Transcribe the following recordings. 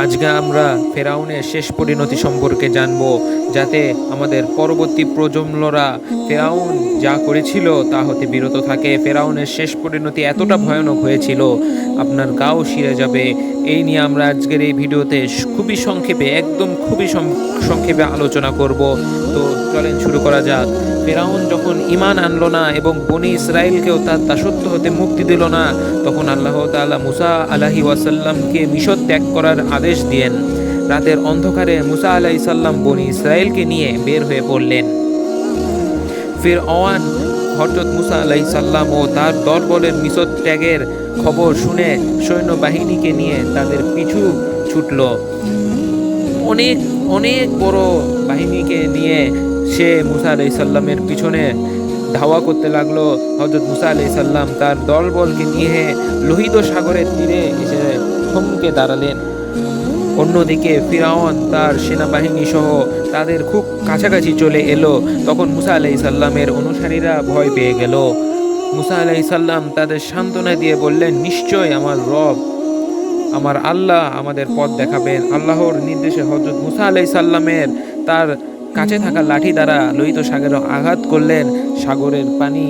আজকে আমরা ফেরাউনের শেষ পরিণতি সম্পর্কে জানব, যাতে আমাদের পরবর্তী প্রজন্মরা ফেরাউন যা করেছিল তা হতে বিরত থাকে। ফেরাউনের শেষ পরিণতি এতটা ভয়ানক হয়েছিল, আপনার গাও শিরে যাবে। এই নিয়ে আমরা আজকের এই ভিডিওতে খুবই সংক্ষেপে, একদম খুবই সংক্ষেপে আলোচনা করব। তো চলেন শুরু করা যাক। ফেরাউন যখন ঈমান আনলো না এবং বনি ইসরায়েলকেও তার দাসত্ব হতে মুক্তি দিল না, তখন আল্লাহ তাআলা মুসা আলাইহি ওয়াসাল্লামকে মিশর ত্যাগ করার আদেশ দিলেন। রাতের অন্ধকারে মুসা আলাইহিস সালাম বনি ইসরায়েলকে নিয়ে বের হয়ে পড়লেন। ফিরআউন হযরত মুসা আলাইহিস সালাম ও তার দলবলের মিশর ত্যাগের খবর শুনে সৈন্যবাহিনীকে নিয়ে তাদের পিছু ছুটল। অনেক অনেক বড় বাহিনীকে নিয়ে সে মুসা আলাইহিস সালামের পিছনে ধাওয়া করতে লাগলো। হযরত মুসা আলাইহিস সালাম তার দলবলকে নিয়ে লোহিত সাগরের তীরে এসে থমকে দাঁড়ালেন। অন্যদিকে ফিরআউন তার সেনাবাহিনী সহ তাদের খুব কাছাকাছি চলে এলো। তখন মুসা আলাইহিস সালামের অনুসারীরা ভয় পেয়ে গেল। মুসা আলাইহিস সালাম তাদের সান্ত্বনা দিয়ে বললেন, নিশ্চয় আমার রব, আমার আল্লাহ আমাদের পথ দেখাবেন। আল্লাহর নির্দেশে হযরত মুসা আলাইহিস সালামের তার কাছে থাকা লাঠি দ্বারা লোহিত সাগরে আঘাত করলেন। সাগরের পানি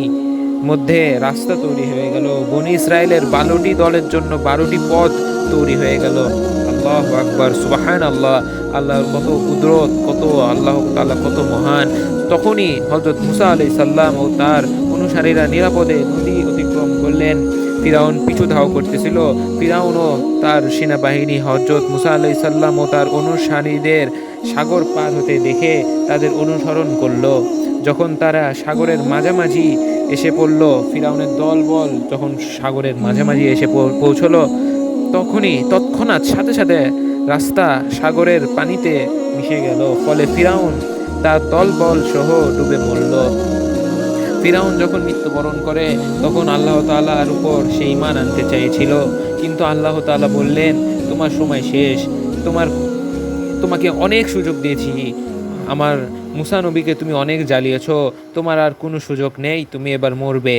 মধ্যে রাস্তা তৈরি হয়ে গেল। বনি ইসরায়েলের 12টি দলের জন্য 12টি পথ তৈরি হয়ে গেল। আল্লাহু আকবার, সুবহানাল্লাহ। আল্লাহর কত কুদরত, কত আল্লাহ তাআলা কত মহান। তখনই হযরত মুসা আলাইহিস সালাম ও তার অনুসারীরা নিরাপদে নদী অতিক্রম করলেন। ফিরাউন পিছু ধাও করতেছিল। ফিরাউন ও তার সেনাবাহিনী হযরত মুসা আলাইহিস সালাম ও তার অনুসারীদের সাগর পার হতে দেখে তাদের অনুসরণ করল। যখন তারা সাগরের মাঝামাঝি এসে পড়ল, ফিরাউনের দলবল যখন সাগরের মাঝামাঝি এসে পৌঁছলো, তৎক্ষণাৎ সাথে সাথে রাস্তা সাগরের পানিতে মিশে গেল। ফলে ফিরাউন তার দলবল সহ ডুবে মরল। ফিরাউন যখন মৃত্যুবরণ করে, তখন আল্লাহ তাআলার উপর সে ঈমান আনতে চেয়েছিল, কিন্তু আল্লাহ তাআলা বললেন, তোমার সময় শেষ। তোমাকে অনেক সুযোগ দিয়েছি। আমার মুসা নবীকে তুমি অনেক জ্বালিয়েছ, তোমার আর কোনো সুযোগ নেই, তুমি এবার মরবে।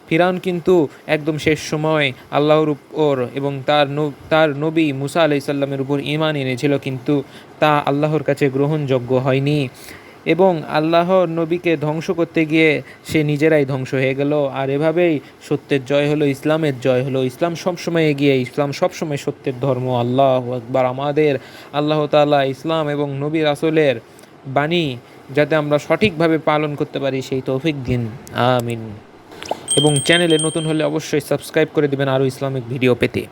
ফিরাউন কিন্তু একদম শেষ সময় আল্লাহর উপর এবং তার নবী মুসা আলাইহিস সালামের উপর ঈমান এনেছিল, কিন্তু তা আল্লাহর কাছে গ্রহণযোগ্য হয়নি এবং আল্লাহর নবীকে ধ্বংস করতে গিয়ে সে নিজেরাই ধ্বংস হয়ে গেল। আর এভাবেই সত্যের জয় হলো, ইসলামের জয় হলো। ইসলাম সবসময় এগিয়ে, ইসলাম সবসময় সত্যের ধর্ম। আল্লাহু আকবার। আমাদের আল্লাহ তাআলা ইসলাম এবং নবী রাসূলের বাণী যাতে আমরা সঠিকভাবে পালন করতে পারি সেই তৌফিক দিন, আমিন। এবং চ্যানেলে নতুন হলে অবশ্যই সাবস্ক্রাইব করে দিবেন আরও ইসলামিক ভিডিও পেতে।